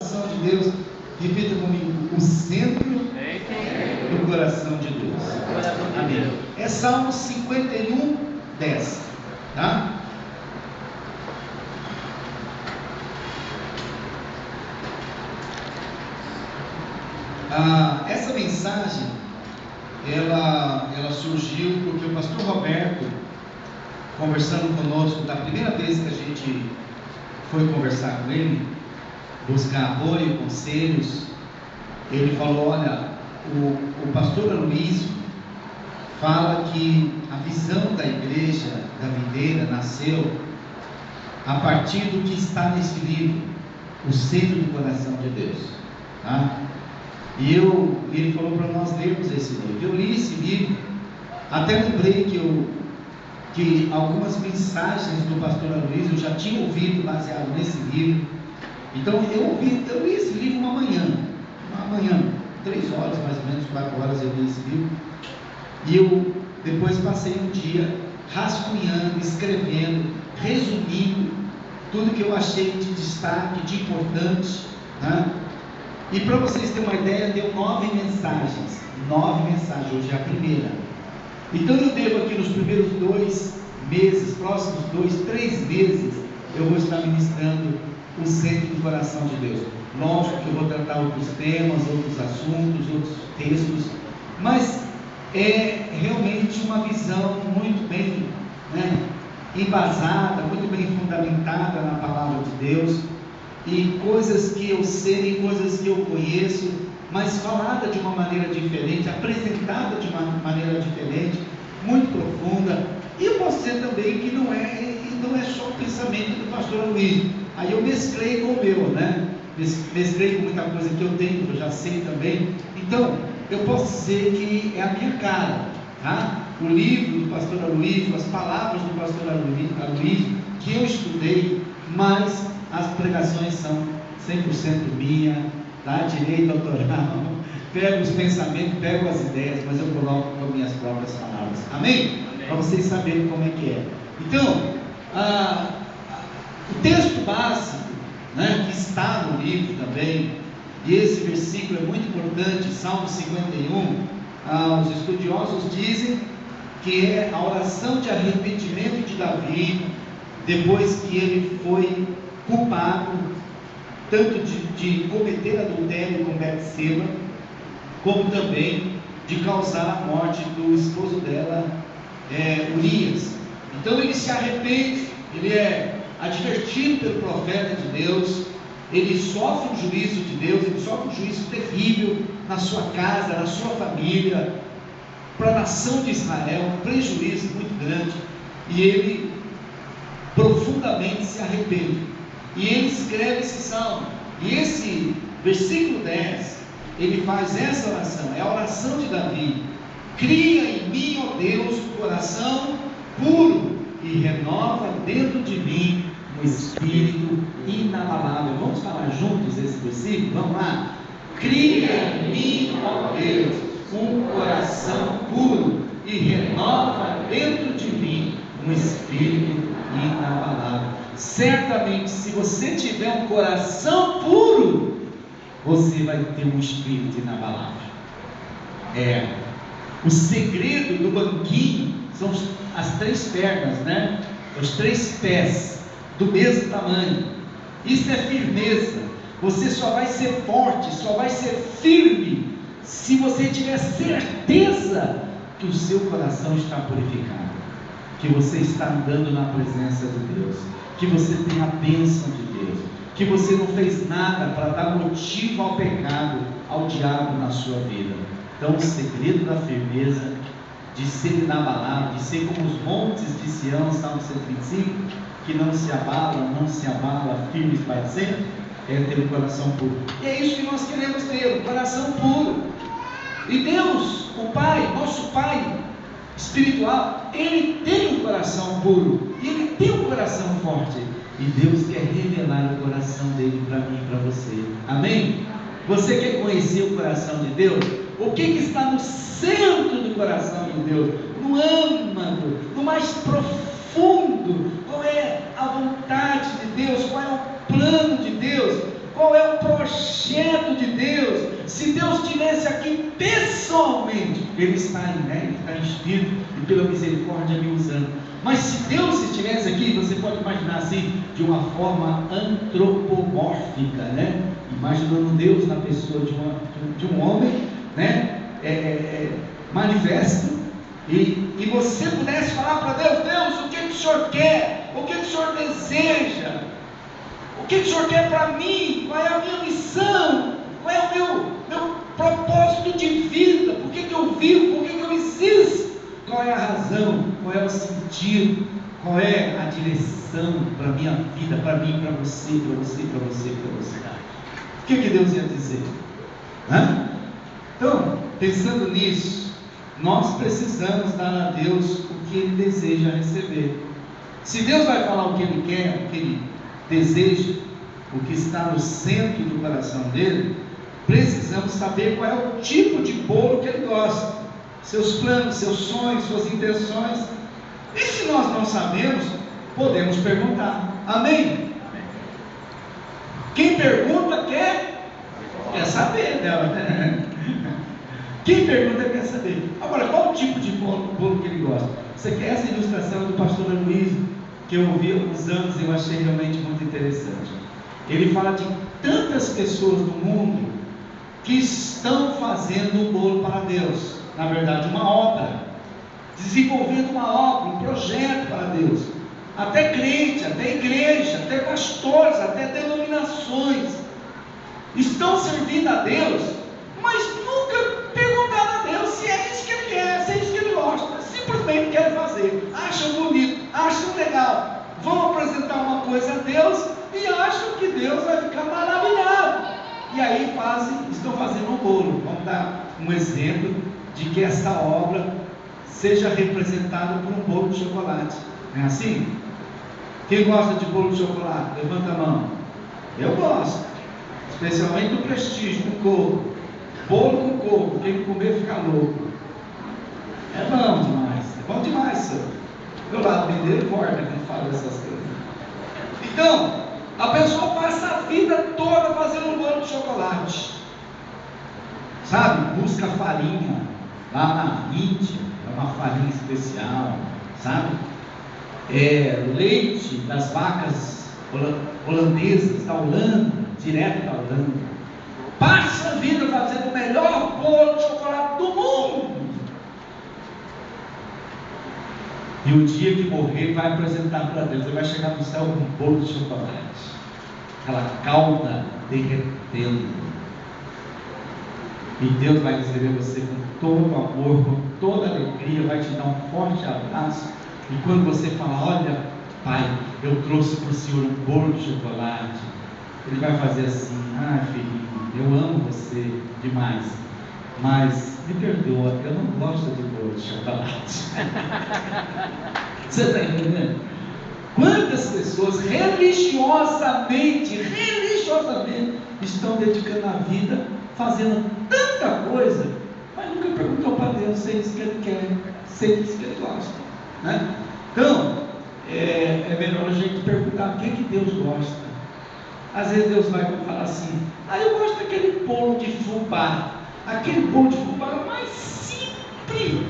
coração de Deus. Repita comigo: o centro do coração de Deus. Amém. É Salmo 51, 10. Tá? Essa mensagem ela surgiu porque o pastor Roberto, conversando conosco, da primeira vez que a gente foi conversar com ele, buscar apoio, conselhos, ele falou: olha, o pastor Aloysio fala que a visão da igreja da Videira nasceu a partir do que está nesse livro, o centro do coração de Deus, tá? E ele falou para nós lermos esse livro. Eu li esse livro, até lembrei que algumas mensagens do pastor Aloysio eu já tinha ouvido baseado nesse livro. Então eu li esse livro uma manhã, 3 horas mais ou menos, 4 horas eu li esse livro. E eu depois passei um dia rascunhando, escrevendo, resumindo tudo que eu achei de destaque, de importante, né? E para vocês terem uma ideia, deu 9 mensagens, hoje é a primeira. Então eu devo aqui nos primeiros 2 meses, próximos 3 meses, eu vou estar ministrando o centro do coração de Deus. Lógico que eu vou tratar outros temas, outros assuntos, outros textos, mas é realmente uma visão muito bem, embasada, muito bem fundamentada na palavra de Deus, e coisas que eu sei, coisas que eu conheço, mas falada de uma maneira diferente, apresentada de uma maneira diferente, muito profunda. E eu posso dizer também que não é só o pensamento do pastor Aloysio. Aí eu mesclei com o meu, mesclei com muita coisa que eu tenho, que eu já sei também. Então, eu posso dizer que é a minha cara, tá? O livro do pastor Aloysio, as palavras do pastor Aloysio, que eu estudei, mas as pregações são 100% minha, tá? Direito autoral, pego os pensamentos, pego as ideias, mas eu coloco com minhas próprias palavras. Amém? Para vocês saberem como é que é. Então, o texto básico, que está no livro também, e esse versículo é muito importante, Salmo 51, os estudiosos dizem que é a oração de arrependimento de Davi, depois que ele foi culpado, tanto de cometer adultério com Betseba, como também de causar a morte do esposo dela, Urias. Então ele se arrepende, ele é advertido pelo profeta de Deus, ele sofre um juízo de Deus, ele sofre um juízo terrível na sua casa, na sua família, para a nação de Israel, um prejuízo muito grande, e ele profundamente se arrepende, e ele escreve esse salmo, e esse versículo 10, ele faz essa oração, é a oração de Davi: cria em mim, ó Deus, um coração puro, e renova dentro de mim um espírito inabalável. Vamos falar juntos esse versículo? Vamos lá. Cria em mim, ó Deus, um coração puro, e renova dentro de mim um espírito inabalável. Certamente, se você tiver um coração puro, você vai ter um espírito inabalável. O segredo do banquinho são as 3 pernas, os 3 pés do mesmo tamanho. Isso é firmeza. Você só vai ser forte, só vai ser firme se você tiver certeza que o seu coração está purificado, que você está andando na presença de Deus, que você tem a bênção de Deus, que você não fez nada para dar motivo ao pecado, ao diabo na sua vida. Então o segredo da firmeza, de ser inabalável, de ser como os montes de Sião, Salmo 125, que não se abala, firmes para sempre, é ter um coração puro. E é isso que nós queremos ter, um coração puro. E Deus, o Pai, nosso Pai espiritual, Ele tem um coração puro, e Ele tem um coração forte, e Deus quer revelar o coração dele para mim e para você. Amém? Você quer conhecer o coração de Deus? O que está no centro do coração de Deus? No âmago, no mais profundo. Qual é a vontade de Deus? Qual é o plano de Deus? Qual é o projeto projeto de Deus. Se Deus estivesse aqui pessoalmente, Ele está Ele está em espírito e pela misericórdia me usando. Mas se Deus estivesse aqui, você pode imaginar assim, de uma forma antropomórfica, né? Imaginando Deus na pessoa de um homem, né? Manifesto, e você pudesse falar para Deus: Deus, o que o Senhor quer? O que o Senhor deseja? O que o Senhor quer para mim? Qual é a minha missão? Qual é o meu propósito de vida? Por que eu vivo? Por que eu existo? Qual é a razão? Qual é o sentido? Qual é a direção para a minha vida, para mim, para você, para você, para você, para você? O que Deus ia dizer? Então, pensando nisso, nós precisamos dar a Deus o que Ele deseja receber. Se Deus vai falar o que Ele quer, o que Ele deseja, o que está no centro do coração dele, precisamos saber qual é o tipo de bolo que Ele gosta, seus planos, seus sonhos, suas intenções. E se nós não sabemos, podemos perguntar. Amém? Quem pergunta quer saber, né? Quem pergunta quer saber. Agora, qual o tipo de bolo que ele gosta? Você quer essa ilustração do pastor Luiz, que eu ouvi há alguns anos e eu achei realmente muito interessante. Ele fala de tantas pessoas no mundo que estão fazendo um bolo para Deus, na verdade uma obra, desenvolvendo uma obra, um projeto para Deus, até crente, até igreja, até pastores, até denominações, estão servindo a Deus, mas nunca perguntaram a Deus se é isso que Ele quer, se é isso que Ele gosta. Simplesmente querem fazer, acham bonito, acham legal, vão apresentar uma coisa a Deus e acham que Deus vai ficar maravilhado, e aí estão fazendo um bolo. Vamos dar um exemplo de que essa obra seja representada por um bolo de chocolate. Não é assim? Quem gosta de bolo de chocolate? Levanta a mão. Eu gosto, especialmente do Prestígio, com coco. Bolo com coco, quem comer fica louco. É bom demais, senhor. Meu lado mineiro corta quando fala essas coisas. Então, a pessoa passa a vida toda fazendo um bolo de chocolate, sabe? Busca farinha lá na Índia, é uma farinha especial, sabe? Leite das vacas holandesas, da Holanda, direto da Holanda. Passa a vida fazendo o melhor bolo de chocolate do mundo. E o dia que morrer vai apresentar para Deus. Ele vai chegar no céu com um bolo de chocolate, aquela calda derretendo, e Deus vai receber você com todo amor, com toda alegria, vai te dar um forte abraço. E quando você falar: olha, pai, eu trouxe para o senhor um bolo de chocolate, ele vai fazer assim: ah, filhinho, eu amo você demais, mas me perdoa, eu não gosto de bolo de chocolate. Você está entendendo? Quantas pessoas religiosamente estão dedicando a vida, fazendo tanta coisa, mas nunca perguntou para Deus se é isso que Ele quer, se é isso que Ele gosta, né? Então, é melhor a gente perguntar o que Deus gosta. Às vezes Deus vai falar assim: eu gosto daquele bolo de fubá, aquele bolo de fubá mais simples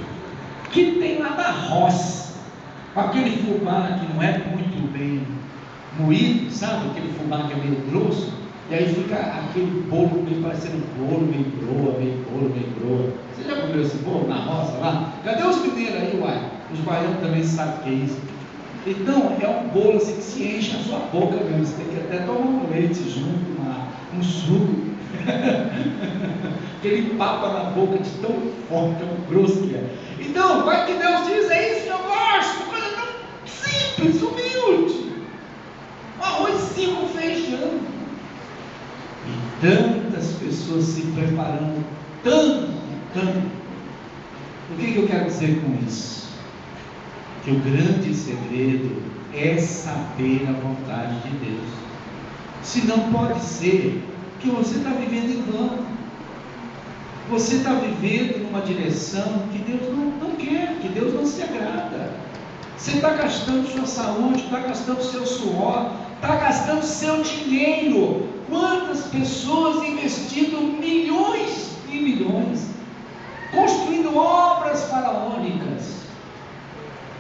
que tem lá da roça, aquele fubá que não é muito bem moído, sabe? Aquele fubá que é meio grosso, e aí fica aquele bolo meio parecendo bolo, meio broa. Você já comeu esse bolo na roça lá? Cadê os mineiros aí, uai? Os baianos também sabem o que é isso. Então, é um bolo assim que se enche a sua boca mesmo. Você tem que até tomar um leite junto, um suco. Aquele papa na boca de tão forte, tão grosso que é. Então, vai que Deus diz: é isso que eu gosto, uma coisa tão simples, humilde, um arrozinho com feijão. E tantas pessoas se preparando tanto. O que eu quero dizer com isso? Que o grande segredo é saber a vontade de Deus. Senão pode ser que você está vivendo em vão. Você está vivendo numa direção que Deus não quer, que Deus não se agrada. Você está gastando sua saúde, está gastando seu suor, está gastando seu dinheiro. Quantas pessoas investido milhões e milhões, construindo obras faraônicas,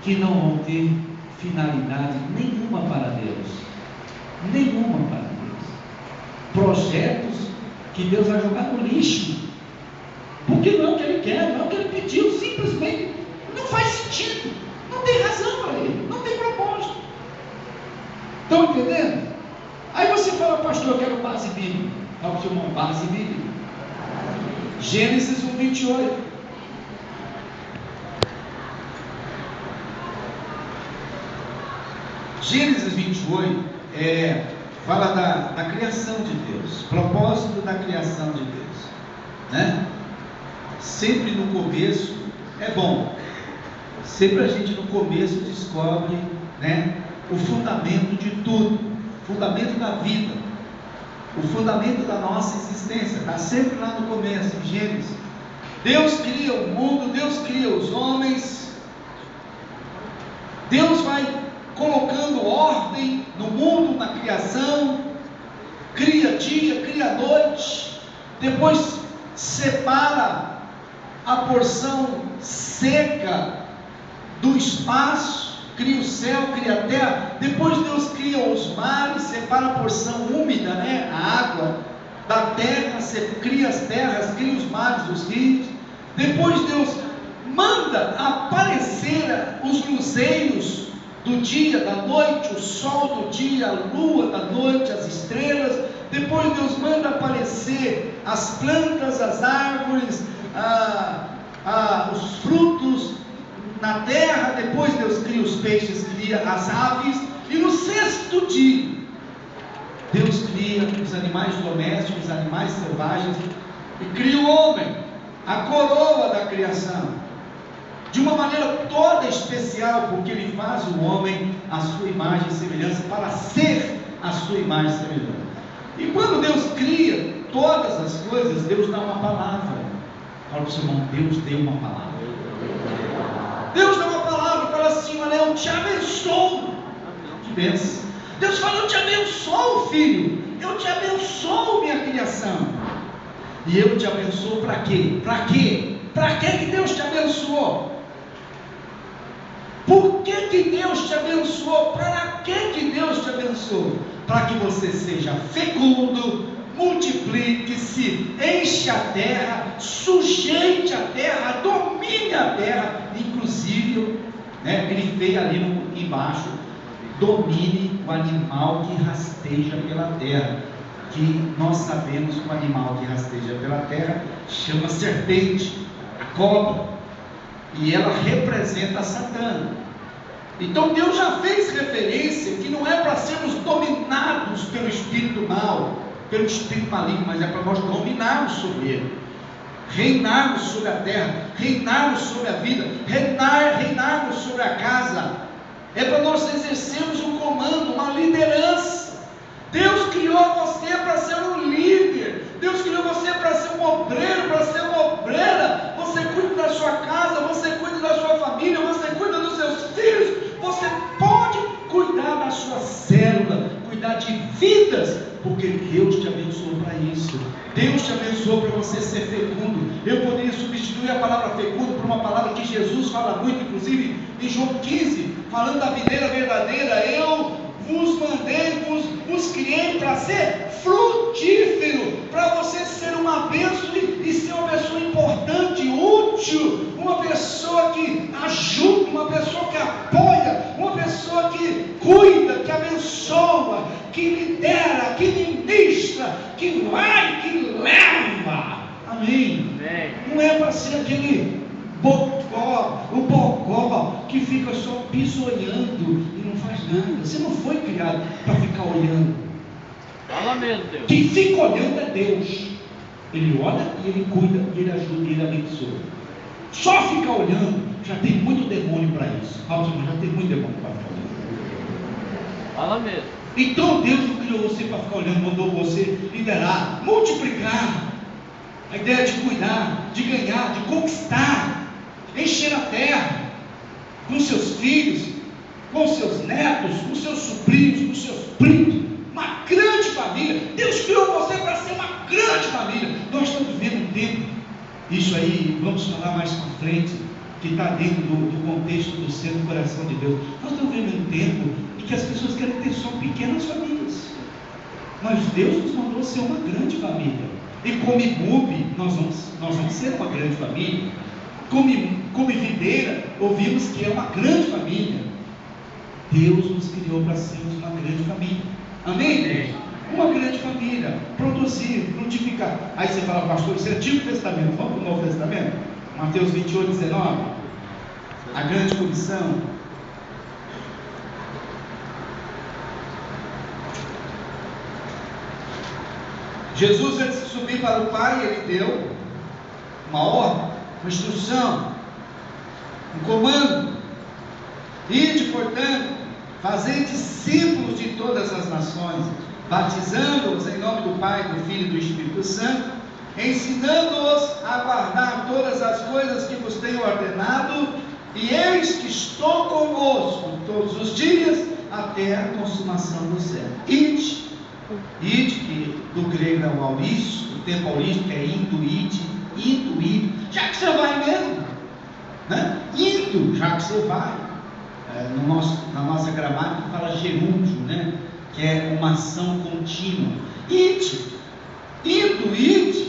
que não vão ter finalidade nenhuma para Deus. Nenhuma para Deus. Projetos que Deus vai jogar no lixo, porque não é o que Ele quer, não é o que Ele pediu, simplesmente não faz sentido, não tem razão para Ele, não tem propósito. Estão entendendo? Aí você fala, pastor, eu quero base bíblica. Fala para o seu irmão, base bíblica. Gênesis 1:28. Gênesis 28 fala da criação de Deus, propósito da criação de Deus, né? Sempre no começo é bom, sempre a gente no começo descobre, né, o fundamento de tudo, o fundamento da vida, o fundamento da nossa existência, está sempre lá no começo, em Gênesis. Deus cria o mundo, Deus cria os homens, Deus vai colocando ordem no mundo, na criação, cria dia, cria noite, depois separa a porção seca do espaço, cria o céu, cria a terra, depois Deus cria os mares, separa a porção úmida, né, a água da terra, cria as terras, cria os mares, os rios, depois Deus manda aparecer os luzeiros do dia, da noite, o sol do dia, a lua da noite, as estrelas. Depois Deus manda aparecer as plantas, as árvores, os frutos na terra. Depois Deus cria os peixes, cria as aves, e no sexto dia Deus cria os animais domésticos, os animais selvagens, e cria o homem, a coroa da criação, de uma maneira toda especial, porque Ele faz o homem à sua imagem e semelhança, para ser a sua imagem e semelhança. E quando Deus cria todas as coisas, Deus dá uma palavra. Fala para o seu irmão, Deus deu uma palavra. Deus dá uma palavra, fala assim, olha, eu te abençoo. Que bênção. Deus fala, eu te abençoo, filho, eu te abençoo, minha criação. E eu te abençoo para quê? Para quê? Para que Deus te abençoou? Por que Deus te abençoou? Para que Deus te abençoou? Para que você seja fecundo, multiplique-se, enche a terra, sujeite a terra, domine a terra. Inclusive, né, ele fez ali embaixo, domine o animal que rasteja pela terra, que nós sabemos que o animal que rasteja pela terra chama serpente, a cobra, e ela representa Satã. Então Deus já fez referência que não é para sermos dominados pelo espírito mal, pelo espírito maligno, mas é para nós dominarmos sobre ele, reinarmos sobre a terra, reinarmos sobre a vida, reinarmos sobre a casa. É para nós exercermos um comando, uma liderança. Deus criou você para ser um líder. Deus criou você para ser um obreiro, para ser uma obreira. Você cuida da sua casa, você cuida da sua família, você cuida dos seus filhos. Você pode cuidar da sua célula, cuidar de vidas, porque Deus te abençoou para isso. Deus te abençoou para você ser fecundo. Eu poderia substituir a palavra fecundo por uma palavra que Jesus fala muito, inclusive em João 15, falando da videira verdadeira. Eu vos mandei, vos criei para ser frutífero, para você ser uma bênção e ser uma pessoa importante, útil, uma pessoa que ajuda, uma pessoa que apoia, uma pessoa que cuida, que abençoa, que lidera, que ministra, que vai, que leva. Amém? Não é para ser aquele o bocó que fica só pisoiando e não faz nada. Você não foi criado para ficar olhando. Fala mesmo, Deus. Quem fica olhando é Deus. Ele olha e ele cuida, e ele ajuda, e ele abençoa. Só ficar olhando, já tem muito demônio para isso. Já tem muito demônio para ficar olhando. Fala mesmo. Então Deus não criou você para ficar olhando, mandou você liderar, multiplicar. A ideia de cuidar, de ganhar, de conquistar, encher a terra com seus filhos, com seus netos, com seus sobrinhos, com seus primos, uma grande família. Deus criou você para ser uma grande família. Isso aí, vamos falar mais para frente, que está dentro do contexto do ser do coração de Deus. Nós estamos vivendo um tempo em que as pessoas querem ter só pequenas famílias, mas Deus nos mandou ser uma grande família. E como IBUB, nós vamos ser uma grande família. Como Videira, ouvimos que é uma grande família. Deus nos criou para sermos uma grande família. Amém, igreja? Uma grande família, produzir, frutificar. Aí você fala, pastor, isso é Antigo Testamento, vamos para o Novo Testamento? Mateus 28, 19, a grande comissão. Jesus, antes de subir para o Pai, ele deu uma ordem, uma instrução, um comando: ide, portanto, fazei discípulos de todas as nações, batizando-os em nome do Pai, do Filho e do Espírito Santo, ensinando-os a guardar todas as coisas que vos tenho ordenado, e eis que estou convosco todos os dias, até a consumação do século. Ide, que do grego é o aurício, o tempo aurício, que é intuir, já que você vai mesmo, né? Indo, já que você vai. Na nossa gramática fala gerúndio, né? Que é uma ação contínua. Ide,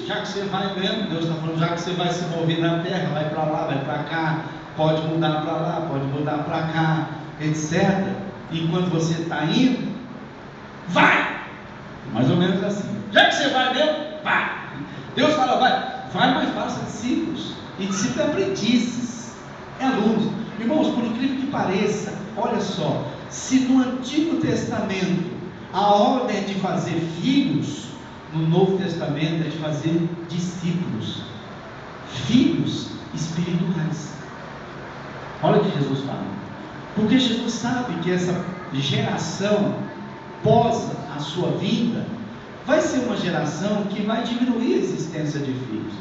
já que você vai mesmo. Deus está falando, já que você vai se mover na terra, vai para lá, vai para cá, pode mudar para lá, pode mudar para cá, etc. Enquanto você está indo, vai! Mais ou menos assim. Já que você vai mesmo, vai! Deus fala, vai, mas faça discípulos. E discípulos aprendizes, alunos. Irmãos, por incrível que pareça, olha só, se no Antigo Testamento a ordem é de fazer filhos, no Novo Testamento é de fazer discípulos, filhos espirituais. Olha o que Jesus fala, porque Jesus sabe que essa geração pós a sua vinda vai ser uma geração que vai diminuir a existência de filhos.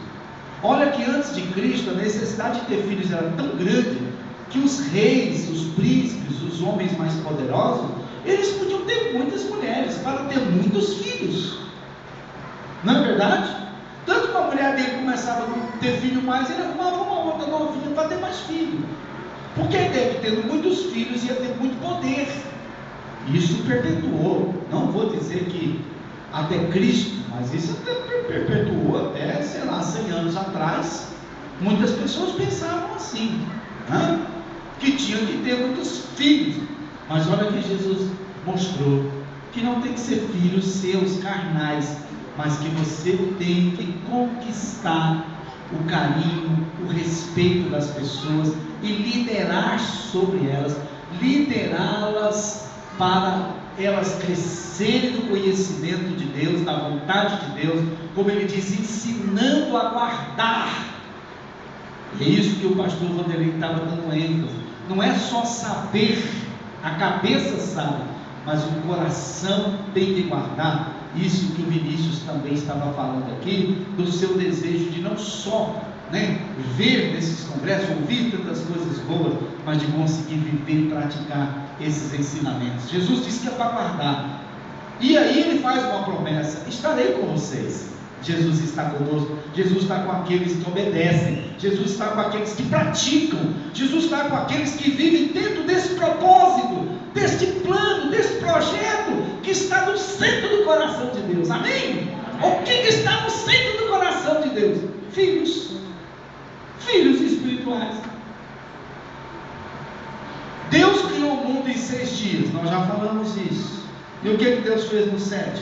Olha que antes de Cristo a necessidade de ter filhos era tão grande que os reis, os príncipes, os homens mais poderosos, eles podiam ter muitas mulheres para ter muitos filhos. Não é verdade? Tanto que a mulher dele começava a ter filho mais, ele arrumava uma outra novinha para ter mais filho. Porque a ideia de tendo muitos filhos ia ter muito poder. Isso perpetuou. Não vou dizer que até Cristo, mas isso até perpetuou até, 100 anos atrás. Muitas pessoas pensavam assim, né? Que tinham que ter muitos filhos. Mas olha que Jesus mostrou que não tem que ser filhos seus carnais, mas que você tem que conquistar o carinho, o respeito das pessoas e liderar sobre elas, liderá-las para elas crescerem no conhecimento de Deus, na vontade de Deus, como ele diz, ensinando a guardar. E é isso que o pastor Vanderlei estava dando ênfase. Não é só saber, a cabeça sabe, mas o coração tem que guardar. Isso que o Vinícius também estava falando aqui, do seu desejo de não só ver nesses congressos, ouvir tantas coisas boas, mas de conseguir viver e praticar esses ensinamentos. Jesus disse que é para guardar. E aí ele faz uma promessa: estarei com vocês. Jesus está conosco, Jesus está com aqueles que obedecem, Jesus está com aqueles que praticam, Jesus está com aqueles que vivem dentro desse propósito, deste plano, desse projeto que está no centro do coração de Deus. Amém? O que está no centro do coração de Deus? Filhos espirituais. Deus criou o mundo em 6 dias, nós já falamos isso. E o que Deus fez no 7º?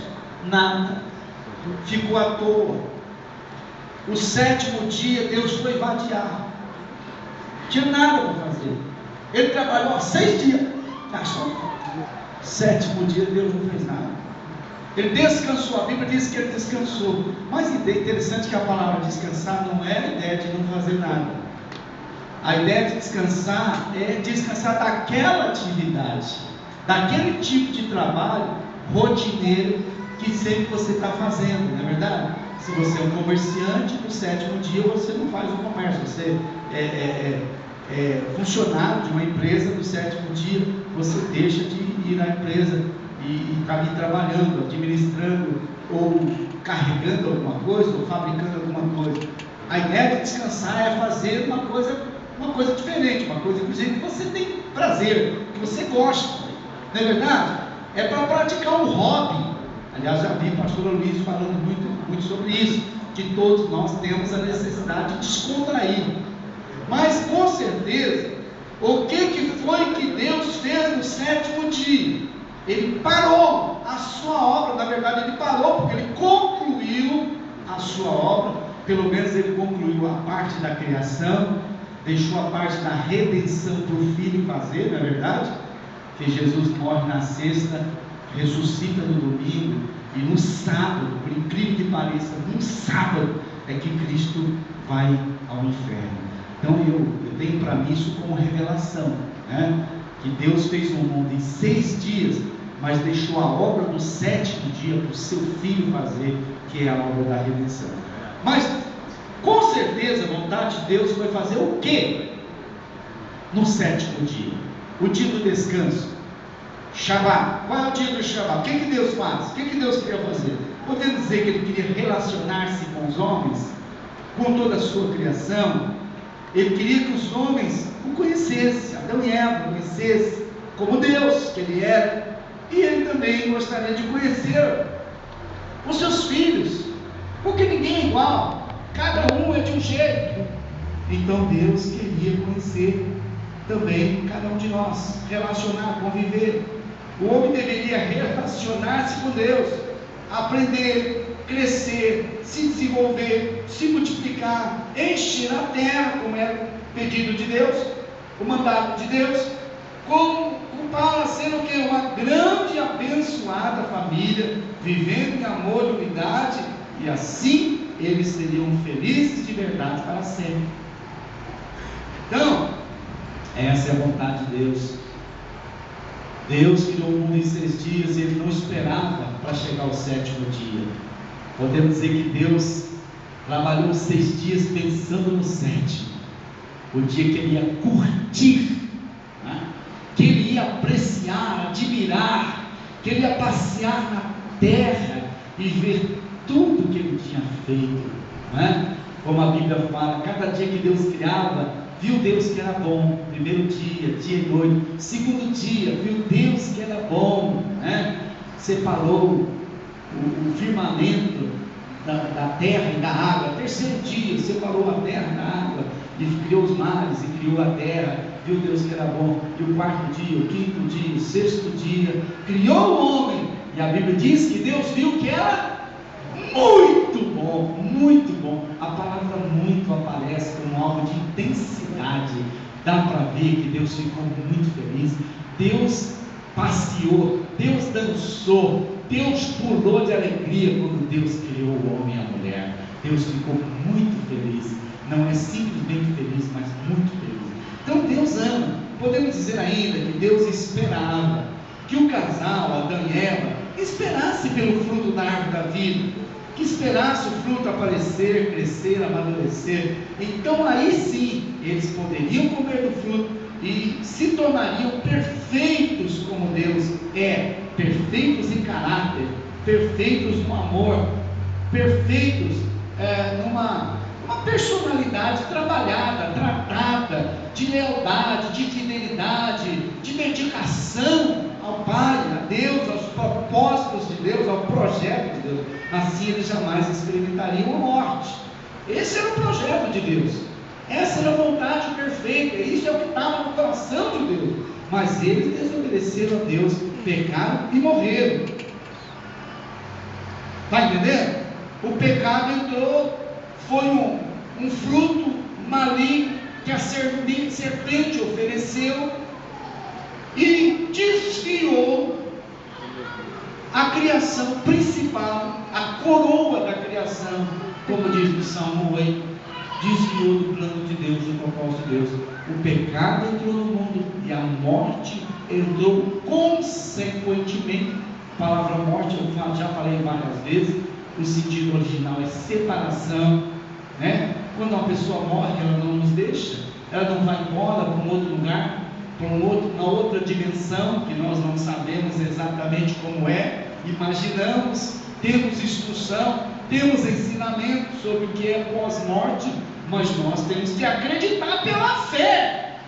Nada. Ficou à toa. O 7º dia Deus foi vadiar, tinha nada para fazer. Ele trabalhou 6 dias, achou? 7º dia Deus não fez nada. Ele descansou. A Bíblia diz que ele descansou. Mas interessante que a palavra descansar não é a ideia de não fazer nada. A ideia de descansar é descansar daquela atividade, daquele tipo de trabalho rotineiro que sempre você está fazendo, não é verdade? Se você é um comerciante, no 7º dia você não faz o comércio, você é funcionário de uma empresa, no 7º dia você deixa de ir à empresa e está ali trabalhando, administrando, ou carregando alguma coisa, ou fabricando alguma coisa. A ideia de descansar é fazer uma coisa diferente, uma coisa inclusive que você tem prazer, que você gosta, não é verdade? É para praticar um hobby. Aliás, já vi o pastor Luiz falando muito sobre isso, que todos nós temos a necessidade de descontrair. Mas com certeza, o que foi que Deus fez no sétimo dia? Ele parou a sua obra. Na verdade, ele parou porque ele concluiu a sua obra. Pelo menos ele concluiu a parte da criação, deixou a parte da redenção para o Filho fazer, não é verdade? Que Jesus morre na sexta, ressuscita no domingo, e no sábado, por incrível que pareça, no sábado é que Cristo vai ao inferno. Então eu tenho para mim isso como revelação, né? Que Deus fez o mundo em 6 dias, mas deixou a obra do sétimo dia para o seu Filho fazer, que é a obra da redenção. Mas com certeza a vontade de Deus foi fazer o quê no sétimo dia? O dia do descanso, Shabat. Qual é o dia do Shabat? O que Deus faz? O que Deus queria fazer? Podemos dizer que Ele queria relacionar-se com os homens, com toda a sua criação. Ele queria que os homens o conhecessem, Adão e Eva o conhecessem como Deus que Ele era, e Ele também gostaria de conhecer os seus filhos, porque ninguém é igual, cada um é de um jeito. Então Deus queria conhecer também cada um de nós, relacionar, conviver. O homem deveria relacionar-se com Deus, aprender, crescer, se desenvolver, se multiplicar, encher a terra, como era o pedido de Deus, o mandato de Deus, para ser o que? Uma grande e abençoada família, vivendo em amor e unidade, e assim eles seriam felizes de verdade para sempre. Então, essa é a vontade de Deus. Deus criou o mundo em 6 dias e Ele não esperava para chegar ao sétimo dia. Podemos dizer que Deus trabalhou 6 dias pensando no sétimo, o dia que Ele ia curtir, né? Que Ele ia apreciar, admirar, que Ele ia passear na terra e ver tudo que Ele tinha feito, né? Como a Bíblia fala, cada dia que Deus criava, viu Deus que era bom. Primeiro dia, dia e noite. Segundo dia, viu Deus que era bom, né? Separou o firmamento da terra e da água. Terceiro dia, separou a terra da água, e criou os mares e criou a terra. Viu Deus que era bom. E o quarto dia, o quinto dia, o sexto dia, criou o homem, e a Bíblia diz que Deus viu que era muito bom, muito bom. A palavra muito aparece como algo de intensidade. Dá para ver que Deus ficou muito feliz. Deus passeou, Deus dançou, Deus pulou de alegria quando Deus criou o homem e a mulher. Deus ficou muito feliz. Não é simplesmente feliz, mas muito feliz. Então Deus ama. Podemos dizer ainda que Deus esperava que o casal, Adão e Eva, esperasse pelo fruto da árvore da vida, que esperasse o fruto aparecer, crescer, amadurecer. Então aí sim, eles poderiam comer do fruto e se tornariam perfeitos como Deus é, perfeitos em caráter, perfeitos no amor, perfeitos numa personalidade trabalhada, tratada, de lealdade, de fidelidade, de dedicação ao Pai, a Deus, aos propósitos de Deus, ao projeto de Deus. Assim eles jamais experimentariam a morte. Esse era o projeto de Deus, essa era a vontade perfeita, isso é o que estava no coração de Deus. Mas eles desobedeceram a Deus, pecaram e morreram. Está entendendo? O pecado entrou, foi um fruto maligno que a serpente ofereceu e desviou a criação principal, a coroa da criação, como diz no Salmo 8, desviou do plano de Deus, do propósito de Deus. O pecado entrou no mundo e a morte entrou consequentemente. A palavra morte, eu já falei várias vezes, o sentido original é separação, né? Quando uma pessoa morre, ela não nos deixa, ela não vai embora para um outro lugar, para uma outra dimensão, que nós não sabemos exatamente como é, imaginamos, temos instrução, temos ensinamentos sobre o que é pós-morte, mas nós temos que acreditar pela fé,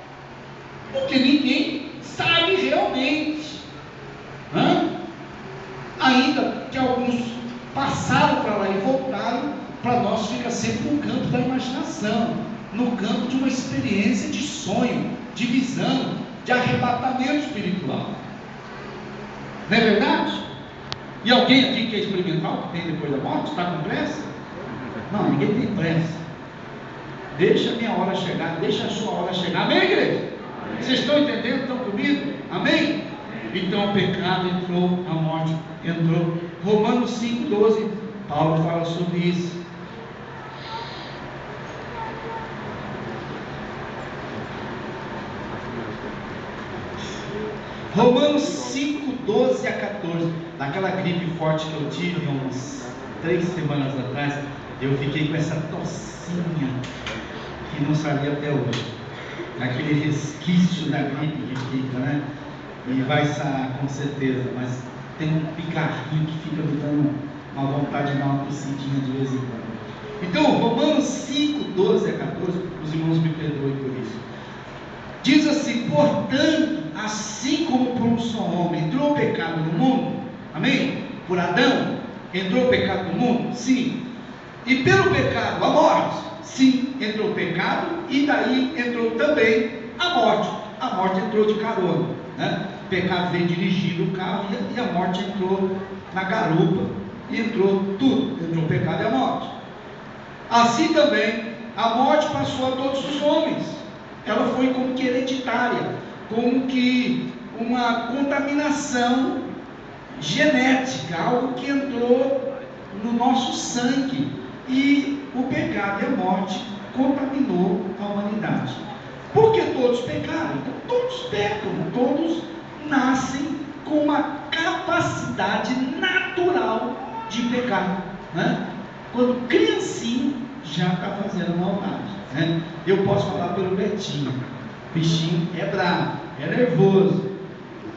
porque ninguém sabe realmente. Ainda que alguns passaram para lá e voltaram, para nós fica sempre no campo da imaginação, no campo de uma experiência de sonho, de visão, de arrebatamento espiritual. Não é verdade? E alguém aqui quer experimentar o que tem depois da morte? Está com pressa? Não, ninguém tem pressa. Deixa a minha hora chegar, deixa a sua hora chegar. Amém, igreja? Vocês estão entendendo? Estão comigo? Amém? Então o pecado entrou, a morte entrou. Romanos 5,12, Paulo fala sobre isso. Romanos 5,12 a 14. Naquela gripe forte que eu tive uns 3 semanas atrás, eu fiquei com essa tocinha que não saía até hoje. Aquele resquício da gripe que fica, né? E vai sarar com certeza, mas tem um picarrinho que fica me dando uma vontade de dar uma tossidinha de vez em quando. Então, Romanos 5,12 a 14, os irmãos me perdoem por isso. Diz assim: portanto, assim como por um só homem entrou o pecado no mundo, amém? Por Adão entrou o pecado no mundo? Sim. E pelo pecado a morte? Sim, entrou o pecado, e daí entrou também a morte. A morte entrou de carona, né? O pecado veio dirigindo o carro, e a morte entrou na garupa, e entrou tudo, entrou o pecado e a morte. Assim também a morte passou a todos os homens. Ela foi como que hereditária, como que uma contaminação genética, algo que entrou no nosso sangue, e o pecado e a morte contaminou a humanidade. Porque todos pecaram? Então, todos pecam, todos nascem com uma capacidade natural de pecar, né? Quando criancinho já está fazendo maldade, né? Eu posso falar pelo Betinho. O bichinho é bravo, é nervoso.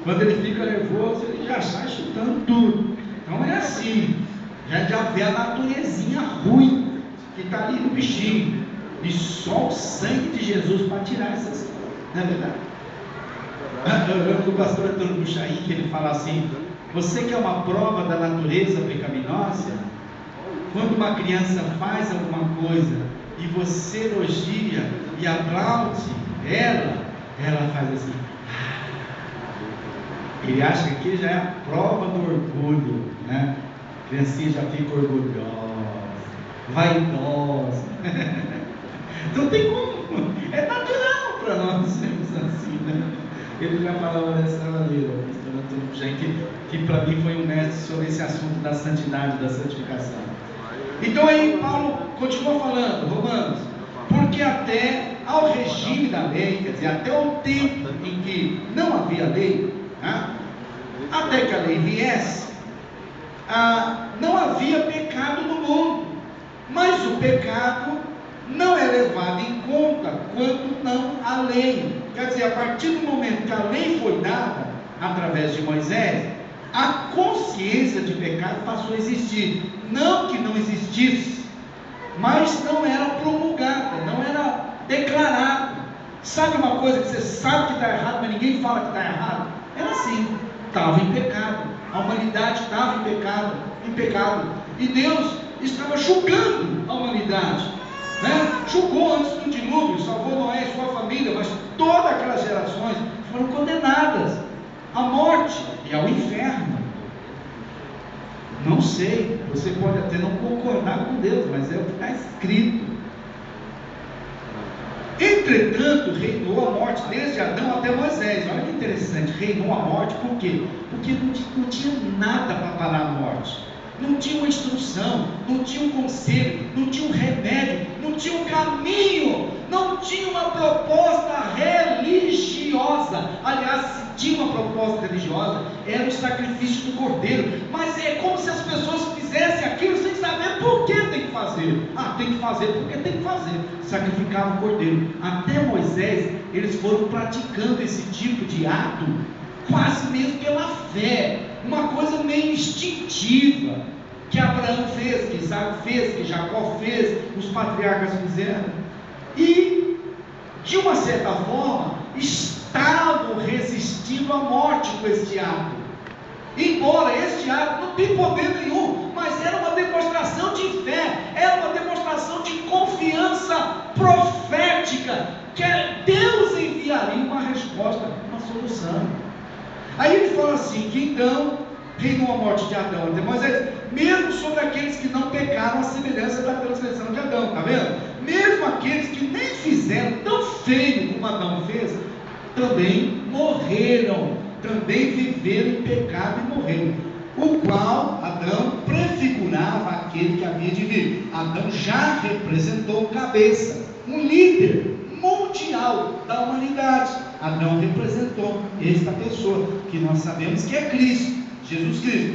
Quando ele fica nervoso, ele já sai chutando tudo. Então é assim, já vê a naturezinha ruim que está ali no bichinho, e só o sangue de Jesus para tirar essas coisas, não é verdade? Eu lembro do pastor Antônio Buchaim, que ele fala assim: você quer uma prova da natureza pecaminosa? Quando uma criança faz alguma coisa e você elogia e aplaude ela faz assim. Ele acha que aqui já é a prova do orgulho, né? A criancinha já fica orgulhosa, vaidosa. Não tem como, é natural para nós sermos assim, né? Ele já falava dessa maneira, que para mim foi um mestre sobre esse assunto da santidade, da santificação. Então aí Paulo continua falando, Romanos, porque até ao regime da lei, quer dizer, até o tempo em que não havia lei, né? Até que a lei viesse, não havia pecado no mundo, mas o pecado não é levado em conta quando não há lei. Quer dizer, a partir do momento que a lei foi dada através de Moisés, a consciência de pecado passou a existir. Não que não existisse, mas não era promulgada, não era declarada. Sabe uma coisa que você sabe que está errado, mas ninguém fala que está errado? Era assim, estava em pecado, a humanidade estava em pecado, e Deus estava julgando a humanidade, né? Julgou antes do dilúvio, salvou Noé e sua família, mas todas aquelas gerações foram condenadas à morte e ao inferno. Não sei, você pode até não concordar com Deus, mas é o que está escrito. Entretanto, reinou a morte desde Adão até Moisés. Olha que interessante, reinou a morte, por quê? Porque não tinha nada para parar a morte. Não tinha uma instrução, não tinha um conselho, não tinha um remédio, não tinha um caminho, não tinha uma proposta religiosa. Aliás, se tinha uma proposta religiosa, era o sacrifício do cordeiro, mas é como se as pessoas fizessem aquilo sem saber por que tem que fazer. Tem que fazer porque tem que fazer. Sacrificava o cordeiro. Até Moisés, eles foram praticando esse tipo de ato, quase mesmo pela fé, uma coisa meio instintiva. que Abraão fez, que Isaac fez, que Jacó fez, os patriarcas fizeram, e de uma certa forma estavam resistindo à morte com este ato, embora este ato não tenha poder nenhum, mas era uma demonstração de fé, era uma demonstração de confiança profética, que Deus enviaria uma resposta, uma solução. Aí ele fala assim, que então reinou a morte de Adão até Moisés, mesmo sobre aqueles que não pecaram a semelhança da transgressão de Adão, está vendo? Mesmo aqueles que nem fizeram tão feio como Adão fez, também morreram, também viveram em pecado e morreram, o qual Adão prefigurava aquele que havia de vir. Adão já representou cabeça, um líder mundial da humanidade. Adão representou esta pessoa, que nós sabemos que é Cristo, Jesus Cristo.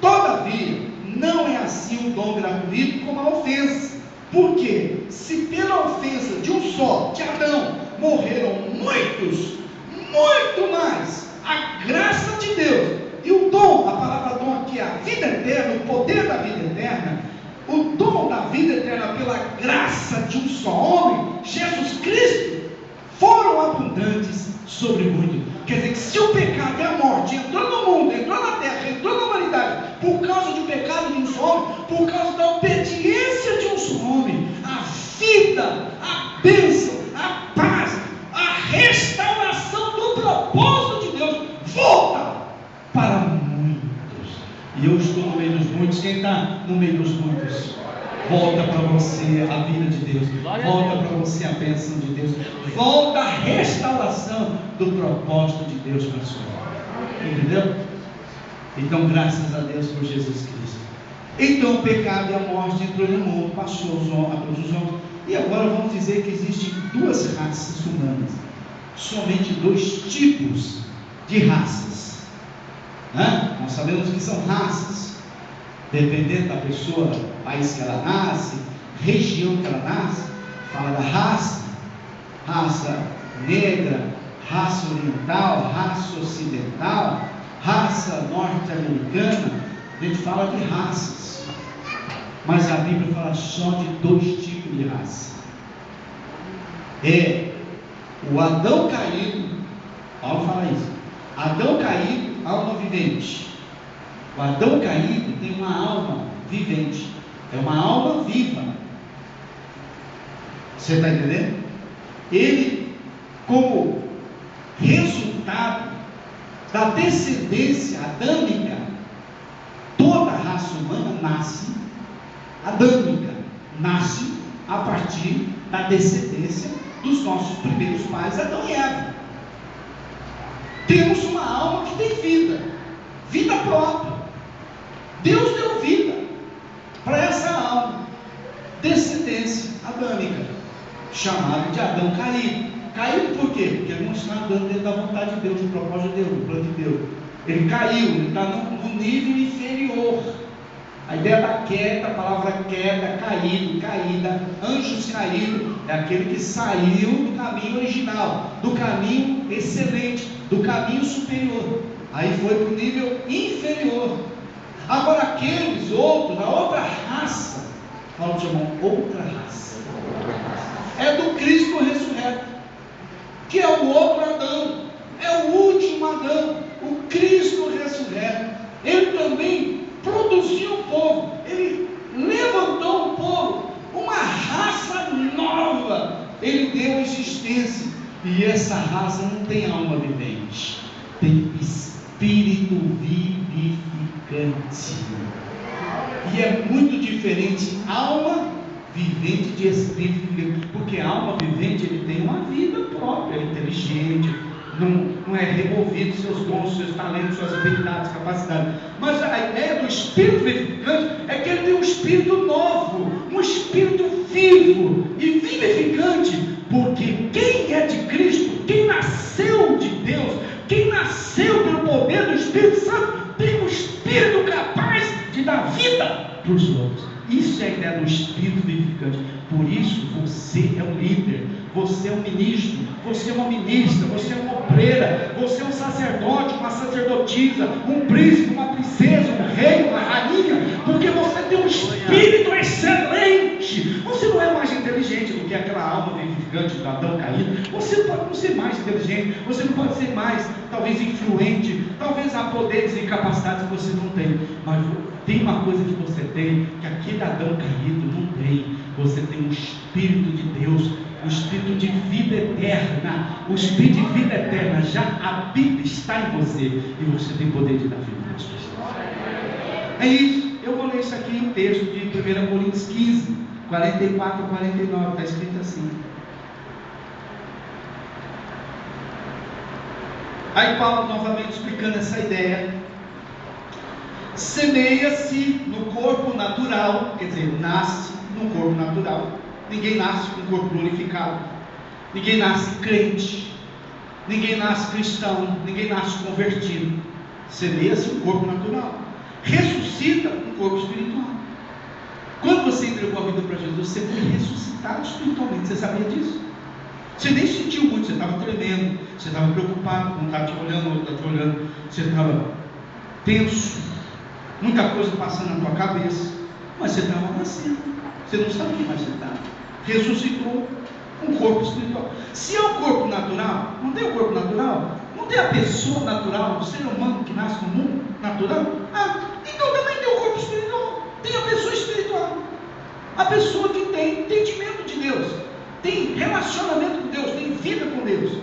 Todavia, não é assim o dom gratuito como a ofensa. Porque se pela ofensa de um só, de Adão, morreram muitos, muito mais, a graça de Deus e o dom, a palavra dom aqui é a vida eterna, o poder da vida eterna, o dom da vida eterna pela graça de um só homem, Jesus Cristo, foram abundantes sobre muito. Quer dizer que se o pecado e a morte entrou no mundo, entrou na terra, entrou na humanidade, por causa do pecado de um só homem, por causa da obediência de um só homem, a vida, a bênção, a paz, a restauração do propósito de Deus volta para muitos. E eu estou no meio dos muitos. Quem está no meio dos muitos? Volta para você a vida de Deus, volta para você a bênção de Deus, volta a restauração do propósito de Deus para a sua vida. Entendeu? Então, graças a Deus por Jesus Cristo. Então o pecado e a morte entrou no mundo, passou a todos os homens. E agora vamos dizer que existem duas raças humanas, somente dois tipos de raças. Nós sabemos que são raças, dependendo da pessoa, país que ela nasce, região que ela nasce, fala da raça negra, raça oriental, raça ocidental, raça norte-americana. A gente fala de raças, mas a Bíblia fala só de dois tipos de raça. É o Adão caído. Paulo fala isso: Adão caído, alma vivente. O Adão caído tem uma alma vivente, é uma alma viva. Você está entendendo? Ele, como resultado da descendência adâmica, toda a raça humana nasce adâmica, nasce a partir da descendência dos nossos primeiros pais, Adão e Eva. Temos uma alma que tem vida, vida própria. Deus deu vida para essa alma, descendência adâmica, chamada de Adão caído. Caído por quê? Porque ele não está andando dentro da vontade de Deus, do propósito de Deus, do plano de Deus. Ele caiu, ele está no nível inferior. A ideia da queda, a palavra queda, caído, caída, anjos caídos, é aquele que saiu do caminho original, do caminho excelente, do caminho superior. Aí foi para o nível inferior. Agora aqueles outros, a outra raça, Paulo chamou outra raça, é do Cristo ressurreto, que é o outro Adão, é o último Adão, o Cristo ressurreto. Ele também produziu um povo, ele levantou um povo, uma raça nova, ele deu existência, e essa raça não tem alma vivente, tem espírito vivificante. E é muito diferente alma vivente de espírito vivente, porque a alma vivente ele tem uma vida própria, é inteligente, não é removido seus dons, seus talentos, suas habilidades, capacidades. Mas a ideia do espírito vivificante é que ele tem um espírito novo, um espírito vivo e vivificante, porque quem é de Cristo, quem nasceu de Deus, quem nasceu pelo poder do Espírito Santo, tem um espírito capaz de dar vida para os outros. Isso é a ideia do espírito vivificante. Por isso você é um líder, você é um ministro, você é uma ministra, você é uma obreira, você é um sacerdote, uma sacerdotisa, um príncipe, uma princesa, um rei, uma rainha, porque você tem um espírito excelente. Você não é mais inteligente do que aquela alma vivificante do Adão caído. Você não pode não ser mais inteligente, você não pode ser mais, talvez, influente, talvez há poderes e capacidades que você não tem, mas tem uma coisa que você tem, que aquele Adão caído não tem. Você tem o Espírito de Deus, o Espírito de vida eterna. O Espírito de vida eterna já habita, está em você, e você tem poder de dar vida às pessoas. É isso. Eu vou ler isso aqui em um texto de 1 Coríntios 15, 44 a 49, está escrito assim. Aí Paulo novamente explicando essa ideia. Semeia-se no corpo natural, quer dizer, nasce no corpo natural. Ninguém nasce com o corpo glorificado, ninguém nasce crente, ninguém nasce cristão, ninguém nasce convertido. Semeia-se um corpo natural, ressuscita um corpo espiritual. Quando você entregou a vida para Jesus, você foi ressuscitado espiritualmente. Você sabia disso? Você nem sentiu muito, você estava tremendo, você estava preocupado, um estava te olhando, o outro estava te olhando, você estava tenso, muita coisa passando na tua cabeça, mas você estava nascendo, você não sabia, mas você estava. Ressuscitou um corpo espiritual. Se é um corpo natural, não tem um corpo natural? Não tem a pessoa natural, o ser humano que nasce no mundo natural? Então também tem o corpo espiritual, tem a pessoa espiritual, a pessoa que tem entendimento de Deus, tem relacionamento com Deus, tem vida com Deus.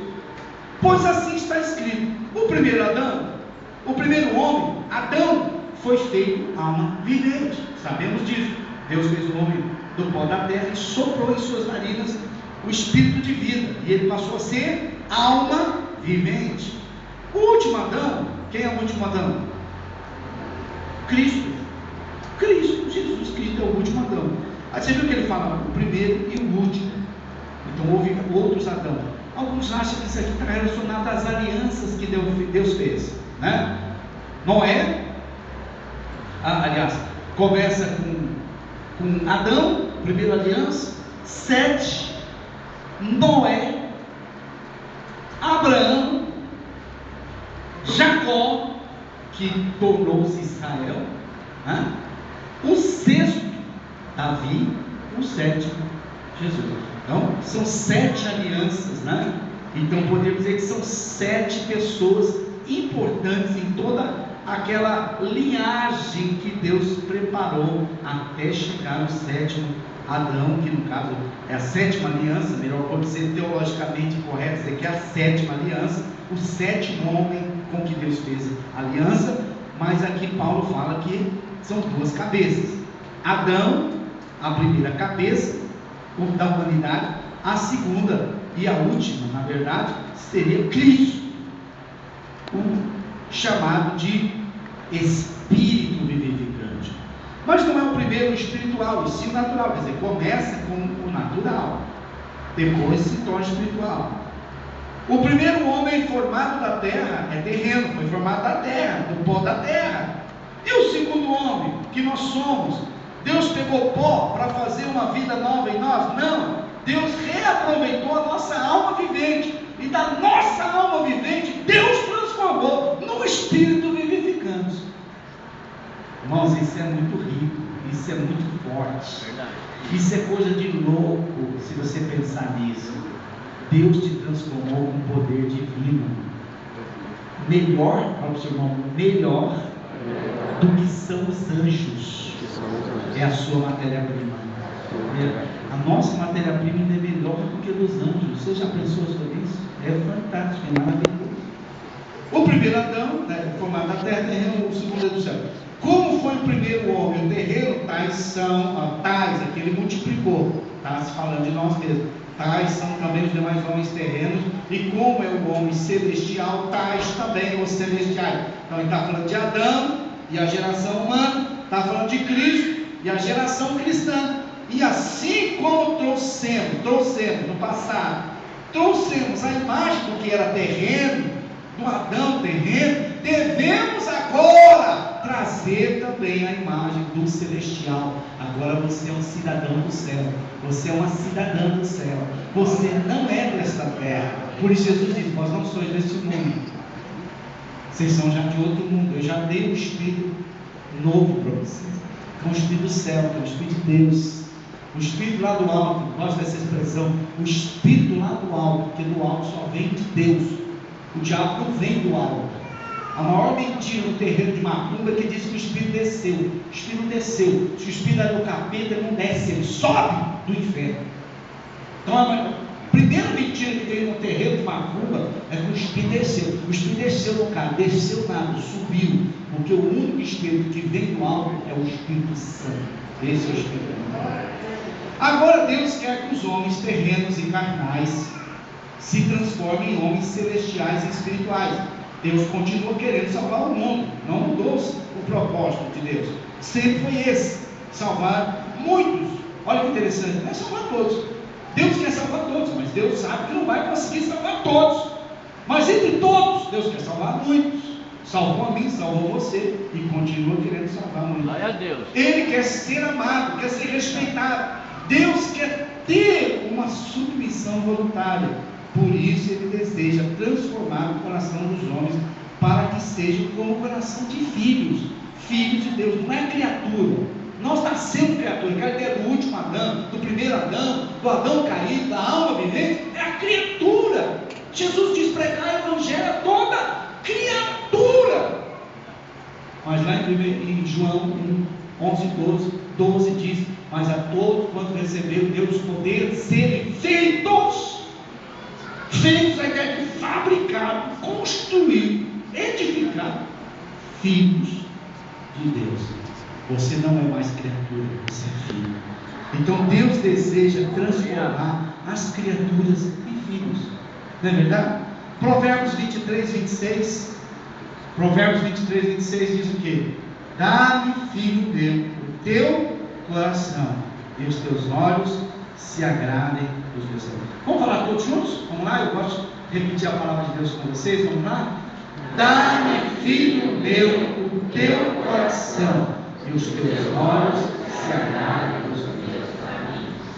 Pois assim está escrito: o primeiro Adão, o primeiro homem, Adão, foi feito alma vivente. Sabemos disso. Deus fez o homem do pó da terra e soprou em suas narinas o espírito de vida, e ele passou a ser alma vivente. O último Adão, quem é o último Adão? Cristo, Jesus Cristo é o último Adão. Aí você viu que ele fala o primeiro e o último. Então houve outros Adão. Alguns acham que isso aqui está relacionado às alianças que Deus fez, né? Noé, aliás, começa com Adão, primeira aliança, Sete, Noé, Abraão, Jacó, que tornou-se Israel, né? O sexto, Davi, o sétimo, Jesus. Então, são 7 alianças, né? Então, podemos dizer que são 7 pessoas importantes em toda aquela linhagem que Deus preparou até chegar ao sétimo Adão, que no caso é a 7ª aliança, melhor pode ser teologicamente correto dizer que é a 7ª aliança, o 7º homem com que Deus fez aliança, mas aqui Paulo fala que são 2 cabeças. Adão, a primeira cabeça da humanidade, a segunda e a última, na verdade, seria Cristo, o chamado de Espírito vivificante. Mas não é o primeiro o espiritual, e sim o natural, quer dizer, começa com o natural, depois se torna espiritual. O primeiro homem formado da terra é terreno, foi formado da terra, do pó da terra. E o segundo homem, que nós somos, Deus pegou pó para fazer uma vida nova em nós? Não, Deus reaproveitou a nossa alma vivente, e da nossa alma vivente Deus transformou no Espírito vivificante. Irmãos, isso é muito rico, isso é muito forte, isso é coisa de louco, se você pensar nisso. Deus te transformou com poder divino, melhor, para o seu irmão, melhor do que são os anjos, é a sua matéria-prima. A nossa matéria-prima ainda é melhor do que a dos anjos. Você já pensou sobre isso? É fantástico, é maravilhoso. O primeiro Adão, né, formado da terra, terreno, o segundo é do céu. Como foi o primeiro homem? O terreno, tais, aqui ele multiplicou, está se falando de nós mesmos. Tais são também os demais homens terrenos, e como é o homem celestial, tais também os celestiais. Então ele está falando de Adão e a geração humana, está falando de Cristo e a geração cristã. E assim como trouxemos no passado, trouxemos a imagem do que era terreno, do Adão terreno, devemos agora trazer também a imagem do celestial. Agora você é um cidadão do céu, você é uma cidadã do céu, você não é desta terra. Por isso Jesus diz: vós não sois deste mundo, vocês são já de outro mundo, eu já dei um espírito novo para vocês. com o Espírito do céu, que é o Espírito de Deus. O Espírito lá do alto, gosto dessa expressão, o Espírito lá do alto, porque do alto só vem de Deus. O diabo não vem do alto. A maior mentira no terreiro de Macumba é que diz que o Espírito desceu. O Espírito não desceu. Se o Espírito é do capeta, ele não desce, ele sobe do inferno. Então a primeira mentira que tem no terreiro de Macumba é que o Espírito desceu. O Espírito desceu no cara, desceu nada, subiu. Porque o único Espírito que vem do alto é o Espírito Santo. Esse é o Espírito Santo. Agora Deus quer que os homens terrenos e carnais se transformem em homens celestiais e espirituais. Deus continua querendo salvar o mundo, não mudou o propósito de Deus, sempre foi esse, salvar muitos. Olha que interessante, não é salvar todos. Deus quer salvar todos, mas Deus sabe que não vai conseguir salvar todos. Mas entre todos, Deus quer salvar muitos. Salvou a mim, salvou você e continua querendo salvar muitos. Glória a Deus. Ele quer ser amado, quer ser respeitado. Deus quer ter uma submissão voluntária. Por isso ele deseja transformar o coração dos homens para que sejam como o coração de filhos, filhos de Deus. Não é criatura. Nós nascemos criatura. Quer dizer, do último Adão, do primeiro Adão, do Adão caído, da alma vivente, é a criatura. Jesus diz: pregar o evangelho a toda criatura. Mas lá em João 11, 12 diz: mas a todos quanto receberam Deus o poder de serem feitos. Feitos a ideia de fabricar, construir, edificar filhos de Deus. Você não é mais criatura, você é filho. Então Deus deseja transformar as criaturas em filhos. Não é verdade? Provérbios 23, 26. Provérbios 23, 26 diz o quê? Dá-me, filho meu, o teu coração, e os teus olhos se agradem dos meus olhos. Vamos falar todos juntos? Vamos lá? Eu gosto de repetir a palavra de Deus com vocês. Vamos lá? Dá-me, filho meu, o teu coração, e os teus olhos se agradem dos meus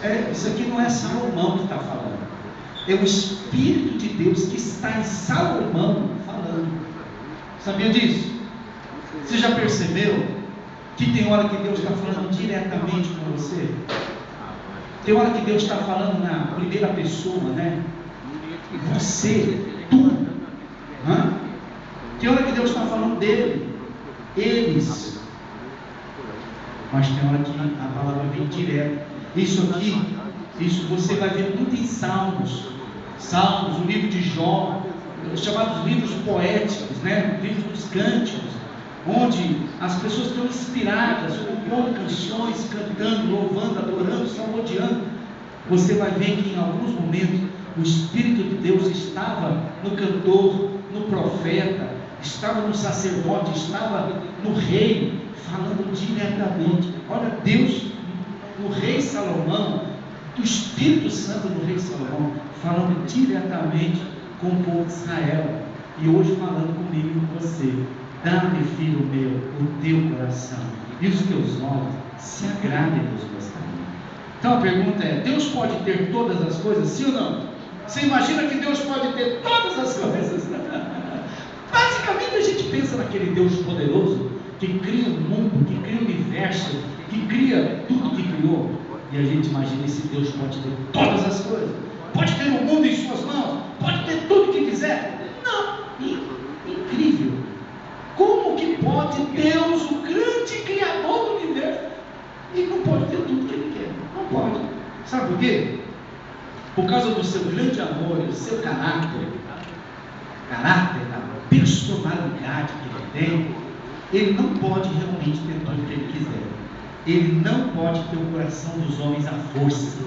olhos. Isso aqui não é Salomão que está falando. É o Espírito de Deus que está em Salomão falando. Sabia disso? Você já percebeu que tem hora que Deus está falando diretamente com você? Tem hora que Deus está falando na primeira pessoa, né? Você, tu. Tem hora que Deus está falando dele, eles. Mas tem hora que a palavra vem direto. Isso aqui, isso você vai ver muito em Salmos. Salmos, o livro de Jó, os chamados livros poéticos, né? Livros dos cânticos, onde as pessoas estão inspiradas, compondo canções, cantando, louvando, adorando, salmodiando. Você vai ver que em alguns momentos o Espírito de Deus estava no cantor, no profeta, estava no sacerdote, estava no rei, falando diretamente. Olha, Deus, no rei Salomão, do Espírito Santo do rei Salomão, falando diretamente com o povo de Israel, e hoje falando comigo e com você. Dá-me, filho meu, o teu coração, e os teus olhos se agradem dos meus caminhos. Então a pergunta é: Deus pode ter todas as coisas, sim ou não? Você imagina que Deus pode ter todas as coisas? Basicamente a gente pensa naquele Deus poderoso, que cria o mundo, que cria o universo, que cria tudo que criou, e a gente imagina: esse Deus pode ter todas as coisas, pode ter o mundo em suas mãos, pode ter tudo que quiser. Não, incrível. Como que pode Deus, o grande criador do universo, e não pode ter tudo que ele quer? Não pode. Sabe por quê? Por causa do seu grande amor e do seu caráter, da personalidade que ele tem, ele não pode realmente ter tudo que ele quiser. Ele não pode ter o coração dos homens à força.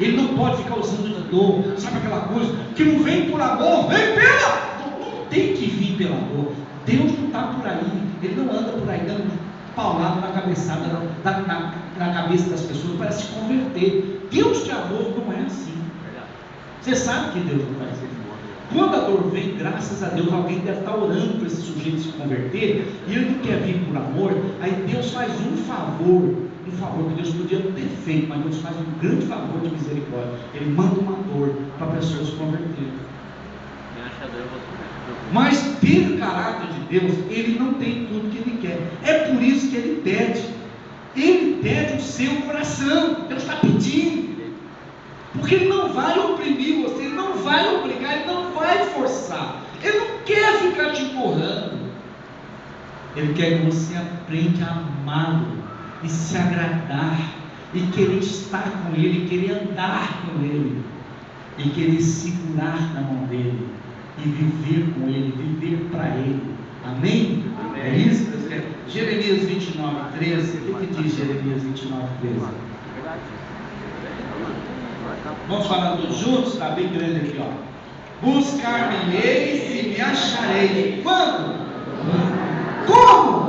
Ele não pode ficar usando de dor. Sabe aquela coisa que não vem por amor, vem pela... Não tem que vir pela dor. Deus não está por aí. Ele não anda por aí dando paulada na cabeçada, na cabeça das pessoas para se converter. Deus de amor não é assim. Você sabe que Deus não faz isso. Quando a dor vem, graças a Deus, alguém deve estar orando para esse sujeito se converter, e ele não quer vir por amor. Aí Deus faz um favor que Deus podia ter feito, mas Deus faz um grande favor de misericórdia. Ele manda uma dor para a pessoa se converter. Mas pelo caráter de Deus, ele não tem tudo que ele quer. É por isso que ele pede. Ele pede o seu coração. Deus está pedindo. Porque Ele não vai oprimir você, Ele não vai obrigar, Ele não vai forçar. Ele não quer ficar te empurrando. Ele quer que você aprenda a amá-lo e se agradar, e querer estar com Ele, e querer andar com Ele, e querer segurar na mão dEle, e viver com Ele, viver para Ele. Amém? Amém. É isso que Deus quer. Jeremias 29, 13. O que diz Jeremias 29, 13? Vamos falando juntos, está bem grande aqui, ó. Buscar-me-eis e me acharei. Quando? Como?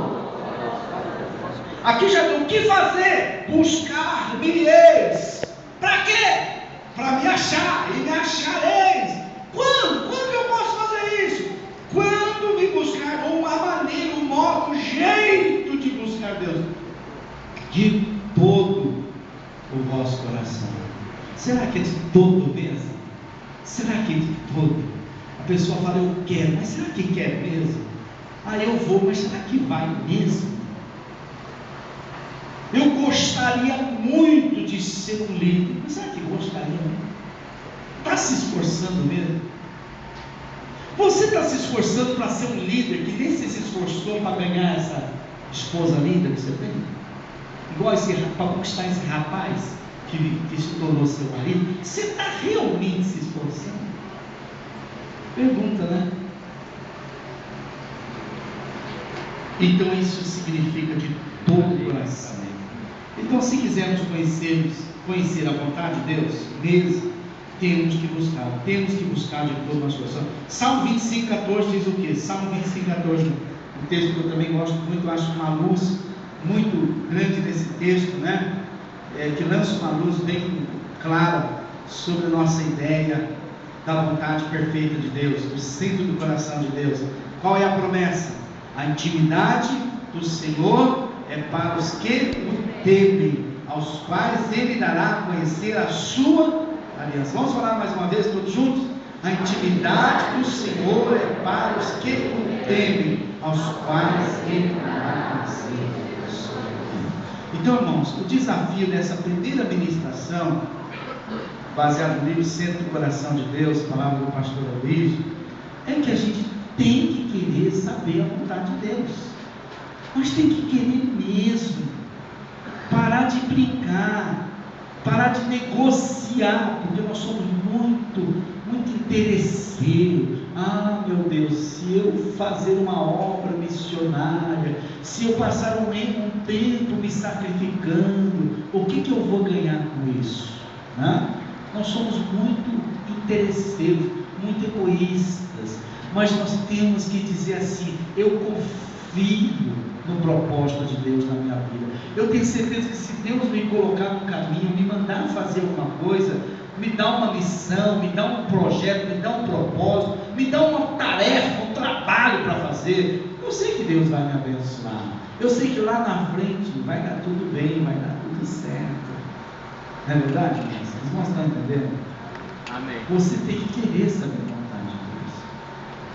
Aqui já tem o que fazer. Buscar-me-eis. Para quê? Para me achar e me achareis. Quando? Quando eu posso fazer isso? Quando me buscar, uma maneira, um modo, um jeito de buscar Deus, de todo o vosso coração. Será que é de todo mesmo? Será que é de todo? A pessoa fala, eu quero, mas será que quer mesmo? Eu vou, mas será que vai mesmo? Eu gostaria muito de ser um líder, mas será que gostaria mesmo? Está se esforçando mesmo? Você está se esforçando para ser um líder que nem se esforçou para ganhar essa esposa linda que você tem? Igual para conquistar esse rapaz que se tornou seu marido. Você está realmente se esforçando? Pergunta, né? Então isso significa de todo o coração. Então, se quisermos conhecer a vontade de Deus mesmo, temos que buscar de todo o nosso coração. Salmo 25, 14 diz o quê? Salmo 25, 14, um texto que eu também gosto muito, acho uma luz muito grande nesse texto, né? Que lança uma luz bem clara sobre a nossa ideia da vontade perfeita de Deus, do centro do coração de Deus. Qual é a promessa? A intimidade do Senhor é para os que o temem, aos quais Ele dará a conhecer a sua aliança. Vamos falar mais uma vez, todos juntos? A intimidade do Senhor é para os que o temem, aos quais Ele dará a conhecer a sua aliança. Então, irmãos, o desafio dessa primeira ministração, baseado no livro Centro do Coração de Deus, palavra do pastor Luiz, é que a gente tem que querer saber a vontade de Deus. Nós temos que querer mesmo. Parar de brincar, parar de negociar, porque nós somos muito interesseiros. Meu Deus, se eu fazer uma obra missionária, se eu passar um tempo me sacrificando, o que eu vou ganhar com isso? Nós somos muito interesseiros, muito egoístas, mas nós temos que dizer assim: eu confio no propósito de Deus na minha vida. Eu tenho certeza que se Deus me colocar no caminho, me mandar fazer alguma coisa, me dá uma missão, me dá um projeto, me dá um propósito, me dá uma tarefa, um trabalho para fazer, eu sei que Deus vai me abençoar. Eu sei que lá na frente vai dar tudo bem, vai dar tudo certo. Não é verdade, irmãos? Vocês não estão entendendo? Amém. Você tem que querer saber a vontade de Deus.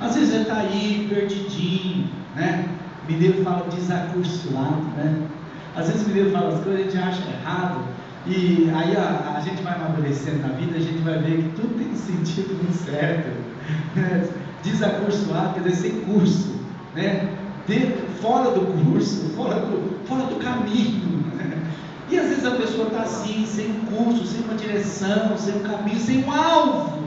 Às vezes você está aí perdidinho, né? Mineiro fala desacursoado, né? Às vezes o mineiro fala as coisas, a gente acha errado, e aí a gente vai amadurecendo na vida, a gente vai ver que tudo tem sentido muito certo. Desacursoado quer dizer sem curso, né? Fora do curso, fora do caminho. E às vezes a pessoa está assim, sem um curso, sem uma direção, sem um caminho, sem um alvo.